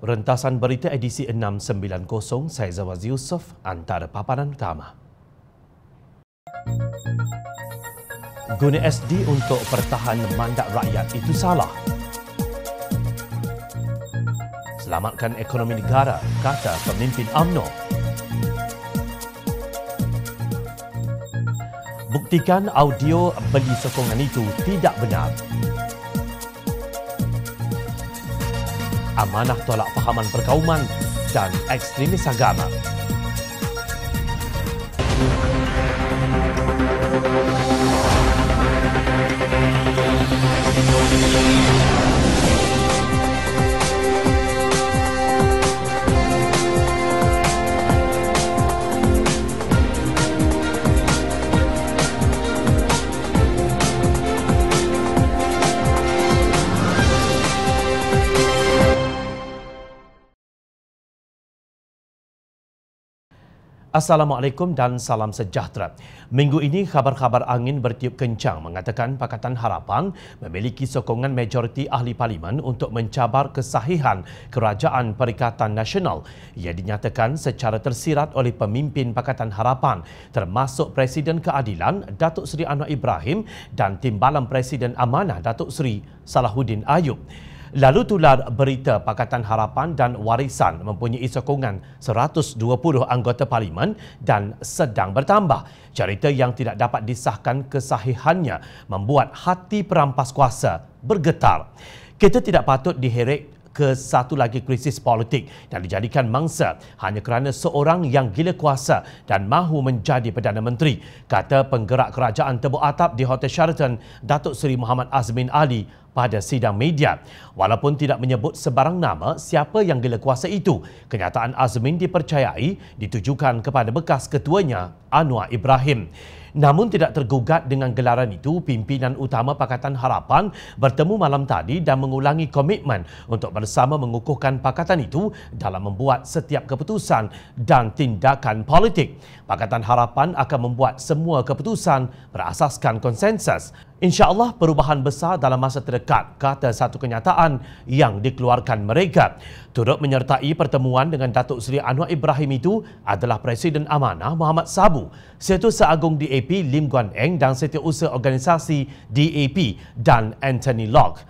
Rentasan berita edisi 690, saya Zawaz Yusof, antara paparan utama. Guna SD untuk pertahan mandat rakyat itu salah. Selamatkan ekonomi negara, kata pemimpin UMNO. Buktikan audio beli sokongan itu tidak benar. Amanah tolak fahaman perkauman dan ekstremis agama. Assalamualaikum dan salam sejahtera. Minggu ini khabar-khabar angin bertiup kencang mengatakan Pakatan Harapan memiliki sokongan majoriti ahli parlimen untuk mencabar kesahihan Kerajaan Perikatan Nasional. Ia dinyatakan secara tersirat oleh pemimpin Pakatan Harapan termasuk Presiden Keadilan Datuk Seri Anwar Ibrahim dan Timbalan Presiden Amanah Datuk Seri Salahuddin Ayub. Lalu tular berita Pakatan Harapan dan Warisan mempunyai sokongan 120 anggota parlimen dan sedang bertambah. Cerita yang tidak dapat disahkan kesahihannya membuat hati perampas kuasa bergetar. Kita tidak patut diheret ke satu lagi krisis politik dan dijadikan mangsa hanya kerana seorang yang gila kuasa dan mahu menjadi Perdana Menteri, kata penggerak kerajaan Tebuk Atap di Hotel Sheraton Datuk Seri Muhammad Azmin Ali pada sidang media. Walaupun tidak menyebut sebarang nama siapa yang gila kuasa itu, kenyataan Azmin dipercayai ditujukan kepada bekas ketuanya Anwar Ibrahim. Namun tidak tergugat dengan gelaran itu, pimpinan utama Pakatan Harapan bertemu malam tadi dan mengulangi komitmen untuk bersama mengukuhkan pakatan itu dalam membuat setiap keputusan dan tindakan politik. Pakatan Harapan akan membuat semua keputusan berasaskan konsensus. InsyaAllah perubahan besar dalam masa terdekat, kata satu kenyataan yang dikeluarkan mereka. Turut menyertai pertemuan dengan Datuk Seri Anwar Ibrahim itu adalah Presiden Amanah Muhammad Sabu, Setiausaha Agung DAP Lim Guan Eng dan Setiausaha Organisasi DAP dan Anthony Locke.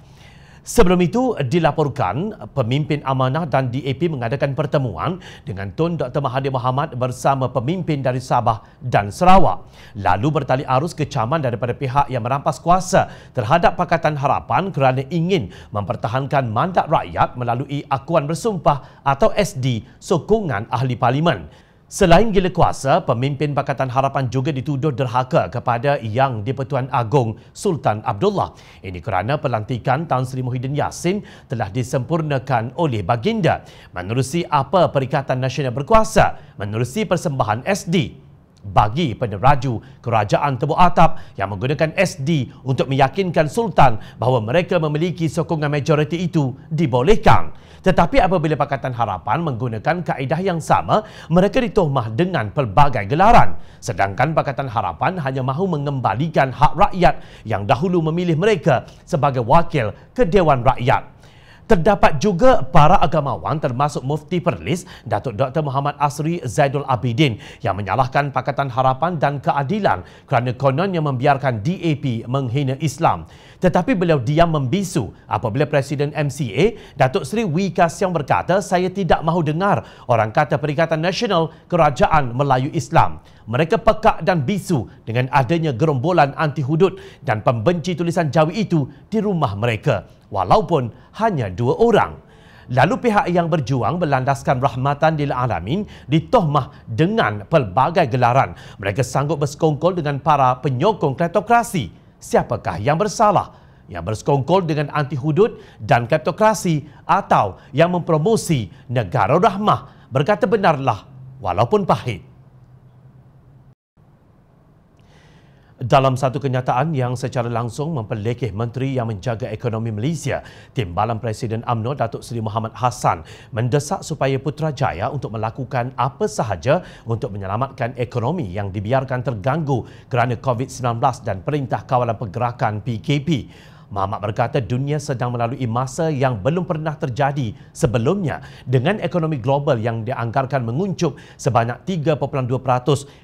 Sebelum itu, dilaporkan pemimpin Amanah dan DAP mengadakan pertemuan dengan Tun Dr. Mahathir Mohamad bersama pemimpin dari Sabah dan Sarawak. Lalu bertali arus kecaman daripada pihak yang merampas kuasa terhadap Pakatan Harapan kerana ingin mempertahankan mandat rakyat melalui akuan bersumpah atau SD sokongan ahli parlimen. Selain gila kuasa, pemimpin Pakatan Harapan juga dituduh derhaka kepada Yang di-Pertuan Agong Sultan Abdullah. Ini kerana pelantikan Tan Sri Muhyiddin Yassin telah disempurnakan oleh baginda menerusi apa Perikatan Nasional berkuasa, menerusi persembahan SD bagi peneraju Kerajaan Tebuk Atap yang menggunakan SD untuk meyakinkan Sultan bahawa mereka memiliki sokongan majoriti itu dibolehkan. Tetapi apabila Pakatan Harapan menggunakan kaedah yang sama, mereka ditohmah dengan pelbagai gelaran. Sedangkan Pakatan Harapan hanya mahu mengembalikan hak rakyat yang dahulu memilih mereka sebagai wakil ke Dewan Rakyat. Terdapat juga para agamawan termasuk Mufti Perlis Datuk Dr. Muhammad Asri Zaidul Abidin yang menyalahkan Pakatan Harapan dan Keadilan kerana kononnya membiarkan DAP menghina Islam. Tetapi beliau diam membisu apabila Presiden MCA Datuk Seri Wee Ka Siong berkata, "Saya tidak mahu dengar orang kata Perikatan Nasional Kerajaan Melayu Islam." Mereka pekak dan bisu dengan adanya gerombolan anti-hudud dan pembenci tulisan Jawi itu di rumah mereka, walaupun hanya 2 orang. Lalu pihak yang berjuang berlandaskan rahmatan lil alamin ditohmah dengan pelbagai gelaran. Mereka sanggup bersekongkol dengan para penyokong kleptokrasi. Siapakah yang bersalah? Yang bersekongkol dengan anti-hudud dan kleptokrasi atau yang mempromosi negara rahmah? Berkata benarlah walaupun pahit. Dalam satu kenyataan yang secara langsung memperlekeh Menteri yang menjaga ekonomi Malaysia, Timbalan Presiden UMNO Datuk Seri Muhammad Hassan mendesak supaya Putrajaya untuk melakukan apa sahaja untuk menyelamatkan ekonomi yang dibiarkan terganggu kerana COVID-19 dan Perintah Kawalan Pergerakan PKP. Mahathir berkata dunia sedang melalui masa yang belum pernah terjadi sebelumnya dengan ekonomi global yang dianggarkan menguncup sebanyak 3.2%,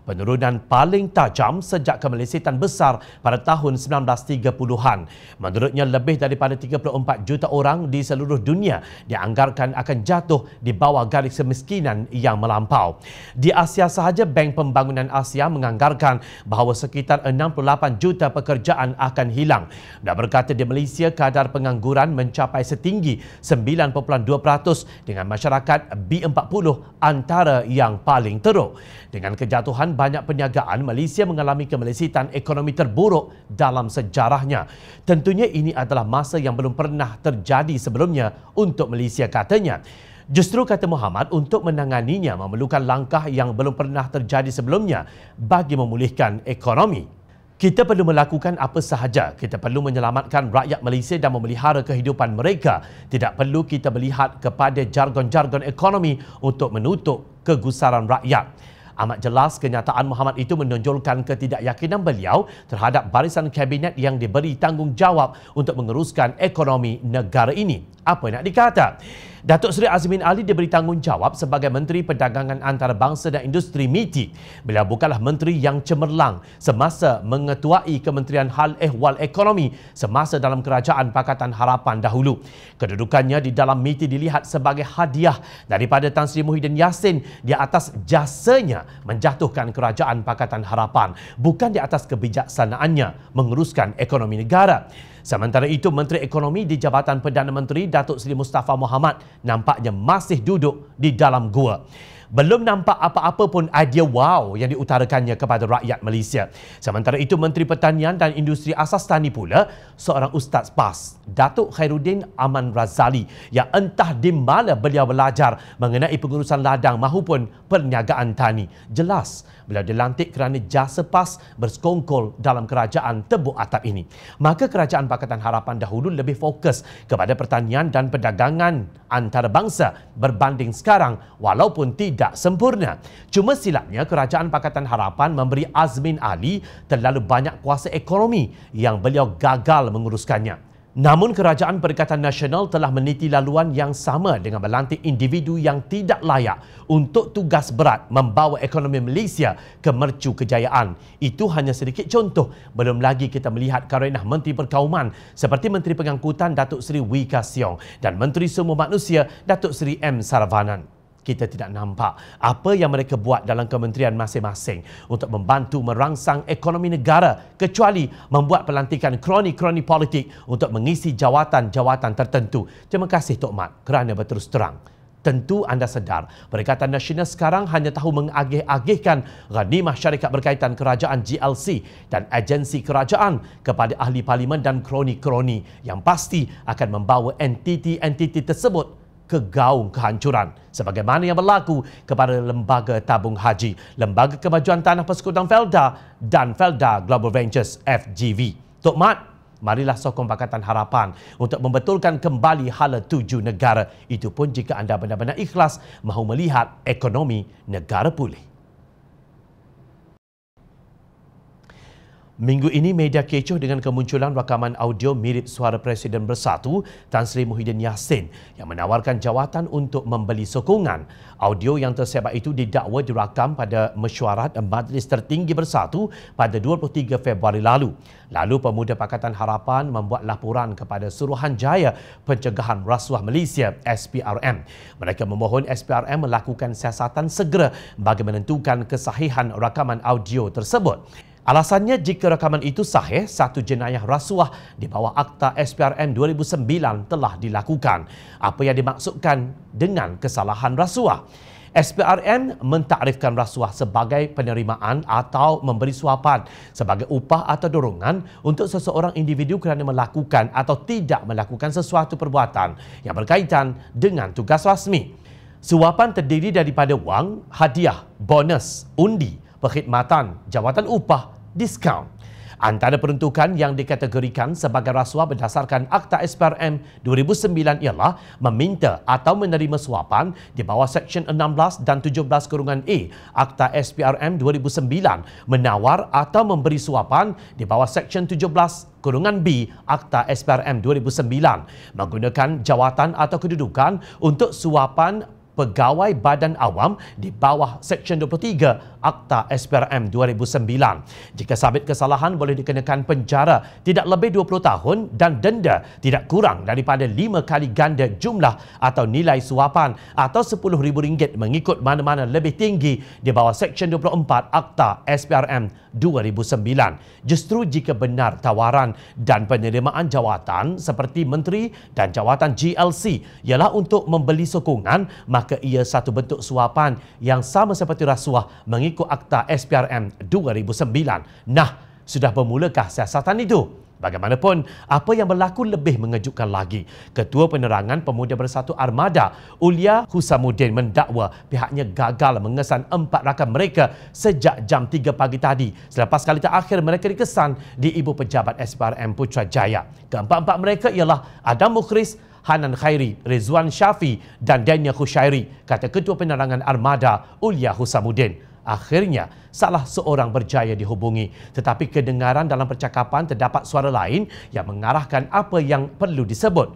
penurunan paling tajam sejak kemelesetan besar pada tahun 1930-an. Menurutnya, lebih daripada 34 juta orang di seluruh dunia dianggarkan akan jatuh di bawah garis kemiskinan yang melampau. Di Asia sahaja, Bank Pembangunan Asia menganggarkan bahawa sekitar 68 juta pekerjaan akan hilang. Dan berkata di Malaysia, kadar pengangguran mencapai setinggi 9.2% dengan masyarakat B40 antara yang paling teruk. Dengan kejatuhan banyak perniagaan, Malaysia mengalami kemelesetan ekonomi terburuk dalam sejarahnya. Tentunya ini adalah masa yang belum pernah terjadi sebelumnya untuk Malaysia, katanya. Justru, kata Muhammad, untuk menanganinya memerlukan langkah yang belum pernah terjadi sebelumnya bagi memulihkan ekonomi. Kita perlu melakukan apa sahaja. Kita perlu menyelamatkan rakyat Malaysia dan memelihara kehidupan mereka. Tidak perlu kita melihat kepada jargon-jargon ekonomi untuk menutup kegusaran rakyat. Amat jelas kenyataan Muhammad itu menonjolkan ketidakyakinan beliau terhadap barisan kabinet yang diberi tanggungjawab untuk menguruskan ekonomi negara ini. Apa nak dikata? Datuk Seri Azmin Ali diberi tanggungjawab sebagai Menteri Perdagangan Antarabangsa dan Industri MITI. Beliau bukanlah menteri yang cemerlang semasa mengetuai Kementerian Hal Ehwal Ekonomi semasa dalam Kerajaan Pakatan Harapan dahulu. Kedudukannya di dalam MITI dilihat sebagai hadiah daripada Tan Sri Muhyiddin Yassin di atas jasanya menjatuhkan Kerajaan Pakatan Harapan, bukan di atas kebijaksanaannya menguruskan ekonomi negara. Sementara itu, Menteri Ekonomi di Jabatan Perdana Menteri Datuk Seri Mustafa Mohamad nampaknya masih duduk di dalam gua. Belum nampak apa-apa pun idea wow yang diutarakannya kepada rakyat Malaysia. Sementara itu, Menteri Pertanian dan Industri Asas Tani pula, seorang Ustaz PAS, Datuk Khairuddin Aman Razali, yang entah di mana beliau belajar mengenai pengurusan ladang mahupun perniagaan tani. Jelas, beliau dilantik kerana jasa PAS bersekongkol dalam kerajaan tebuk atap ini. Maka Kerajaan Pakatan Harapan dahulu lebih fokus kepada pertanian dan perdagangan antarabangsa berbanding sekarang, walaupun tidak sempurna. Cuma silapnya, Kerajaan Pakatan Harapan memberi Azmin Ali terlalu banyak kuasa ekonomi yang beliau gagal menguruskannya. Namun, Kerajaan Perikatan Nasional telah meniti laluan yang sama dengan melantik individu yang tidak layak untuk tugas berat membawa ekonomi Malaysia ke mercu kejayaan. Itu hanya sedikit contoh. Belum lagi kita melihat karenah Menteri Perkauman seperti Menteri Pengangkutan Datuk Seri Wee Ka Siong dan Menteri Sumber Manusia Datuk Seri M. Saravanan. Kita tidak nampak apa yang mereka buat dalam kementerian masing-masing untuk membantu merangsang ekonomi negara, kecuali membuat pelantikan kroni-kroni politik untuk mengisi jawatan-jawatan tertentu. Terima kasih Tok Mat kerana berterus terang. Tentu anda sedar, Perikatan Nasional sekarang hanya tahu mengagih-agihkan ghanimah syarikat berkaitan kerajaan GLC dan agensi kerajaan kepada ahli parlimen dan kroni-kroni yang pasti akan membawa entiti-entiti tersebut ke gaung kehancuran, sebagaimana yang berlaku kepada Lembaga Tabung Haji, Lembaga Kemajuan Tanah Persekutuan Felda dan Felda Global Ventures FGV. Tok Mat, marilah sokong Pakatan Harapan untuk membetulkan kembali hala tuju negara. Itu pun jika anda benar-benar ikhlas mahu melihat ekonomi negara pulih. Minggu ini, media kecoh dengan kemunculan rakaman audio mirip suara Presiden Bersatu Tan Sri Muhyiddin Yassin yang menawarkan jawatan untuk membeli sokongan. Audio yang tersebar itu didakwa dirakam pada mesyuarat Majlis Tertinggi Bersatu pada 23 Februari lalu. Lalu, Pemuda Pakatan Harapan membuat laporan kepada Suruhanjaya Pencegahan Rasuah Malaysia SPRM. Mereka memohon SPRM melakukan siasatan segera bagi menentukan kesahihan rakaman audio tersebut. Alasannya, jika rakaman itu sahih, satu jenayah rasuah di bawah Akta SPRM 2009 telah dilakukan. Apa yang dimaksudkan dengan kesalahan rasuah? SPRM mentakrifkan rasuah sebagai penerimaan atau memberi suapan sebagai upah atau dorongan untuk seseorang individu kerana melakukan atau tidak melakukan sesuatu perbuatan yang berkaitan dengan tugas rasmi. Suapan terdiri daripada wang, hadiah, bonus, undi, perkhidmatan, jawatan upah, diskaun. Antara peruntukan yang dikategorikan sebagai rasuah berdasarkan Akta SPRM 2009 ialah meminta atau menerima suapan di bawah Seksyen 16 dan 17(A Akta SPRM 2009, menawar atau memberi suapan di bawah Seksyen 17(B Akta SPRM 2009, menggunakan jawatan atau kedudukan untuk suapan pegawai badan awam di bawah Seksyen 23 Akta SPRM 2009. Jika sabit kesalahan, boleh dikenakan penjara tidak lebih 20 tahun dan denda tidak kurang daripada 5 kali ganda jumlah atau nilai suapan atau RM10,000 mengikut mana-mana lebih tinggi di bawah Seksyen 24 Akta SPRM 2009. Justru jika benar tawaran dan penerimaan jawatan seperti menteri dan jawatan GLC ialah untuk membeli sokongan, maka ia satu bentuk suapan yang sama seperti rasuah mengikut Akta SPRM 2009. Nah, sudah bermulakah siasatan itu? Bagaimanapun, apa yang berlaku lebih mengejutkan lagi. Ketua Penerangan Pemuda Bersatu Armada, Ulia Husamuddin, mendakwa pihaknya gagal mengesan 4 rakan mereka sejak jam 3 pagi tadi selepas kali terakhir mereka dikesan di Ibu Pejabat SPRM Putrajaya. Keempat-empat mereka ialah Adam Mukhris, Hanan Khairi, Rizwan Syafi dan Daniel Khushairi, kata Ketua Penerangan Armada Ulia Husamuddin. Akhirnya, salah seorang berjaya dihubungi, tetapi kedengaran dalam percakapan terdapat suara lain yang mengarahkan apa yang perlu disebut.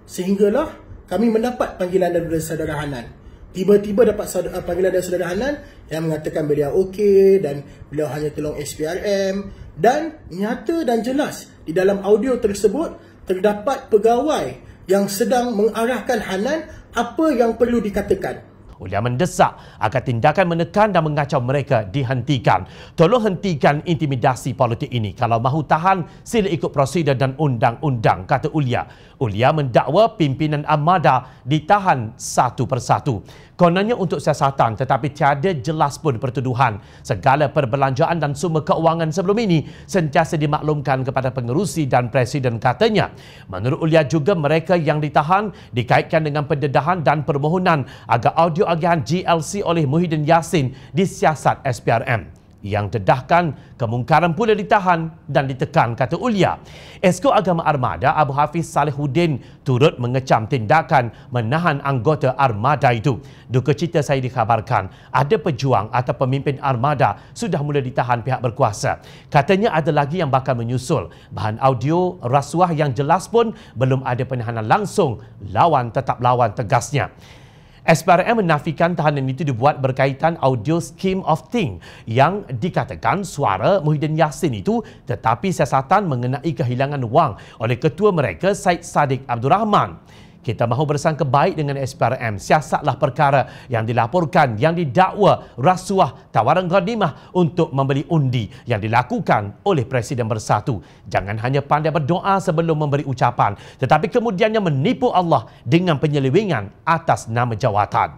Sehinggalah kami mendapat panggilan daripada saudara Hanan. Tiba-tiba dapat panggilan dari saudara Hanan yang mengatakan beliau okey dan beliau hanya tolong SPRM, dan nyata dan jelas di dalam audio tersebut terdapat pegawai yang sedang mengarahkan Hanan apa yang perlu dikatakan. Ulia mendesak agar tindakan menekan dan mengacau mereka dihentikan. Tolong hentikan intimidasi politik ini. Kalau mahu tahan, sila ikut prosedur dan undang-undang, kata Ulia. Ulia mendakwa pimpinan Armada ditahan satu persatu. Kononnya untuk siasatan, tetapi tiada jelas pun pertuduhan. Segala perbelanjaan dan sumber keuangan sebelum ini sentiasa dimaklumkan kepada pengerusi dan presiden, katanya. Menurut Ulia juga, mereka yang ditahan dikaitkan dengan pendedahan dan permohonan agar audio agihan GLC oleh Muhyiddin Yassin disiasat SPRM. Yang dedahkan kemungkaran pula ditahan dan ditekan, kata Ulia. Esko Agama Armada Abu Hafiz Salihuddin turut mengecam tindakan menahan anggota Armada itu. Duka cita saya dikhabarkan ada pejuang atau pemimpin Armada sudah mula ditahan pihak berkuasa. Katanya ada lagi yang bakal menyusul. Bahan audio rasuah yang jelas pun belum ada penahanan langsung. Lawan tetap lawan, tegasnya. SPRM menafikan tahanan itu dibuat berkaitan audio scheme of thing yang dikatakan suara Muhyiddin Yassin itu, tetapi siasatan mengenai kehilangan wang oleh ketua mereka Syed Saddiq Abdul Rahman. Kita mahu bersangka baik dengan SPRM. Siasatlah perkara yang dilaporkan yang didakwa rasuah tawaran ghanimah untuk membeli undi yang dilakukan oleh Presiden Bersatu. Jangan hanya pandai berdoa sebelum memberi ucapan, tetapi kemudiannya menipu Allah dengan penyelewengan atas nama jawatan.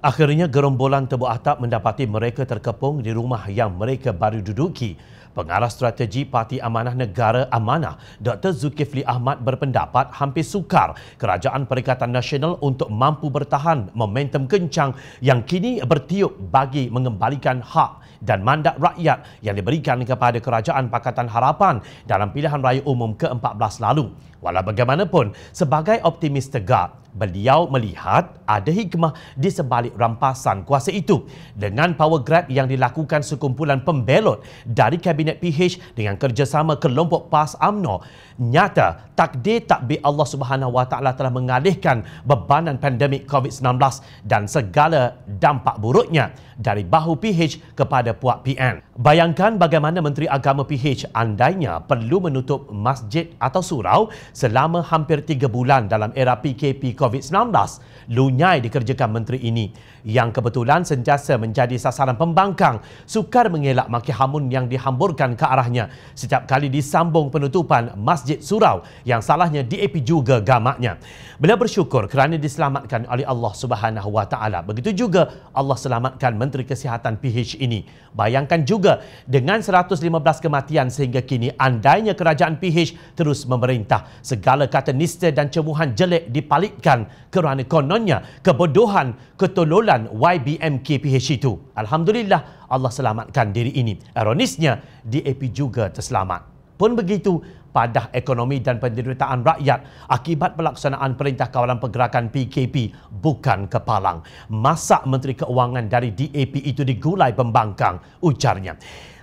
Akhirnya gerombolan tebuk atap mendapati mereka terkepung di rumah yang mereka baru duduki. Pengarah Strategi Parti Amanah Negara Amanah, Dr. Zulkifli Ahmad, berpendapat hampir sukar Kerajaan Perikatan Nasional untuk mampu bertahan momentum kencang yang kini bertiup bagi mengembalikan hak dan mandat rakyat yang diberikan kepada Kerajaan Pakatan Harapan dalam pilihan raya umum ke-14 lalu. Walau bagaimanapun, sebagai optimis tegak, beliau melihat ada hikmah di sebalik rampasan kuasa itu. Dengan power grab yang dilakukan sekumpulan pembelot dari Kabinet PH dengan kerjasama kelompok PAS UMNO, nyata takdir takbir Allah Subhanahu Wa Taala telah mengalihkan bebanan pandemik COVID-19 dan segala dampak buruknya dari bahu PH kepada puak PN. Bayangkan bagaimana Menteri Agama PH andainya perlu menutup masjid atau surau selama hampir 3 bulan dalam era PKP COVID-19. Lunyai dikerjakan menteri ini yang kebetulan sentiasa menjadi sasaran pembangkang, sukar mengelak maki hamun yang dihamburkan ke arahnya setiap kali disambung penutupan masjid surau yang salahnya DAP juga gamaknya. Beliau bersyukur kerana diselamatkan oleh Allah Subhanahu Wa Taala. Begitu juga Allah selamatkan Menteri Kesihatan PH ini. Bayangkan juga dengan 115 kematian sehingga kini, andainya kerajaan PH terus memerintah, segala kata nista dan cemuhan jelek dipalitkan kerana kononnya kebodohan ketololan YBMK PH itu. Alhamdulillah, Allah selamatkan diri ini. Ironisnya, DAP juga terselamat. Pun begitu, padah ekonomi dan penderitaan rakyat akibat pelaksanaan Perintah Kawalan Pergerakan PKP bukan kepalang. Masak Menteri Keuangan dari DAP itu digulai pembangkang, ujarnya.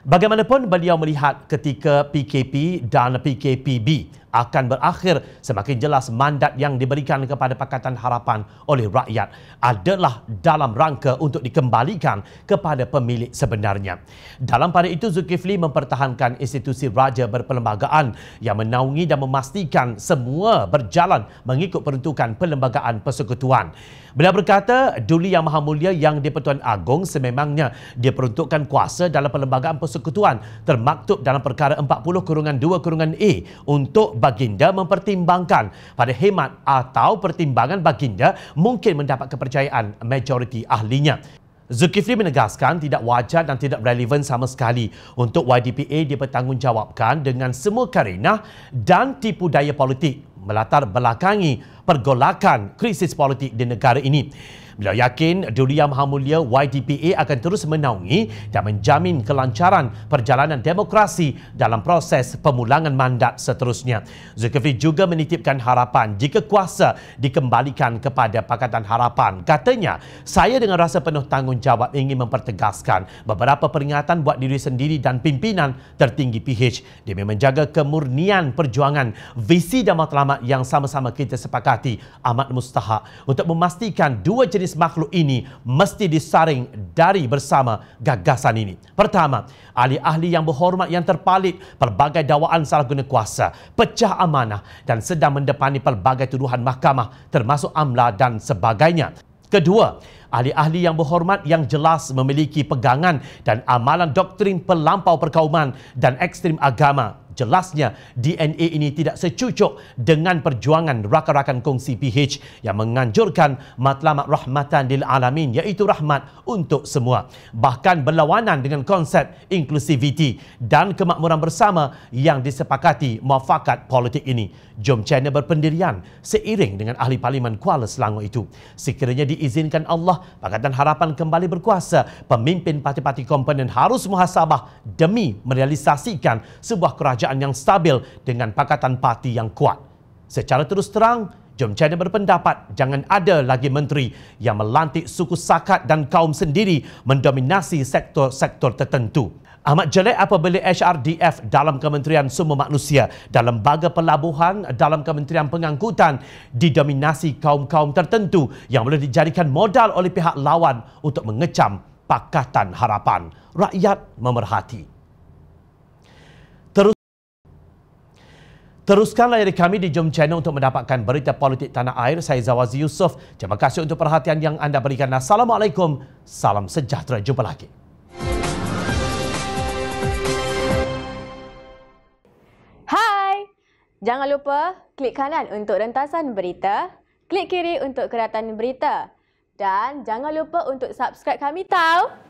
Bagaimanapun beliau melihat ketika PKP dan PKPB akan berakhir, semakin jelas mandat yang diberikan kepada Pakatan Harapan oleh rakyat adalah dalam rangka untuk dikembalikan kepada pemilik sebenarnya. Dalam pada itu, Zulkifli mempertahankan institusi raja berperlembagaan yang menaungi dan memastikan semua berjalan mengikut peruntukan Perlembagaan Persekutuan. Beliau berkata, Duli Yang Maha Mulia Yang di-Pertuan Agong sememangnya diperuntukkan kuasa dalam Perlembagaan Persekutuan termaktub dalam perkara 40/2/A untuk baginda mempertimbangkan pada hemat atau pertimbangan baginda mungkin mendapat kepercayaan majoriti ahlinya. Zulkifli menegaskan tidak wajar dan tidak relevan sama sekali untuk YDPA dipertanggungjawabkan dengan semua karenah dan tipu daya politik melatar belakangi pergolakan krisis politik di negara ini. Beliau yakin Duli Yang Maha Mulia YDPA akan terus menaungi dan menjamin kelancaran perjalanan demokrasi dalam proses pemulangan mandat seterusnya. Zulkifli juga menitipkan harapan jika kuasa dikembalikan kepada Pakatan Harapan. Katanya, saya dengan rasa penuh tanggungjawab ingin mempertegaskan beberapa peringatan buat diri sendiri dan pimpinan tertinggi PH demi menjaga kemurnian perjuangan, visi dan matlamat yang sama-sama kita sepakati amat mustahak untuk memastikan dua jenis makhluk ini mesti disaring dari bersama gagasan ini. Pertama, ahli-ahli yang berhormat yang terpalit pelbagai dakwaan salah guna kuasa, pecah amanah dan sedang mendepani pelbagai tuduhan mahkamah termasuk AMLA dan sebagainya. Kedua, ahli-ahli yang berhormat yang jelas memiliki pegangan dan amalan doktrin pelampau perkauman dan ekstrim agama. Jelasnya DNA ini tidak secucuk dengan perjuangan rakan-rakan kongsi PH yang menganjurkan matlamat rahmatan lil alamin, iaitu rahmat untuk semua. Bahkan berlawanan dengan konsep inklusiviti dan kemakmuran bersama yang disepakati muafakat politik ini. Jom China berpendirian seiring dengan ahli Parlimen Kuala Selangor itu. Sekiranya diizinkan Allah, Pakatan Harapan kembali berkuasa, pemimpin parti-parti komponen harus muhasabah demi merealisasikan sebuah kerajaan yang stabil dengan pakatan parti yang kuat. Secara terus terang, Jom China berpendapat jangan ada lagi menteri yang melantik suku sakat dan kaum sendiri mendominasi sektor-sektor tertentu. Amat jelek apabila HRDF dalam Kementerian Sumber Manusia dan lembaga pelabuhan dalam Kementerian Pengangkutan didominasi kaum-kaum tertentu yang boleh dijadikan modal oleh pihak lawan untuk mengecam Pakatan Harapan. Rakyat memerhati. Teruskan layari kami di Jom Channel untuk mendapatkan berita politik tanah air. Saya Zawazi Yusof. Terima kasih untuk perhatian yang anda berikan. Assalamualaikum. Salam sejahtera. Jumpa lagi. Hai! Jangan lupa klik kanan untuk rentasan berita, klik kiri untuk keratan berita. Dan jangan lupa untuk subscribe kami tahu.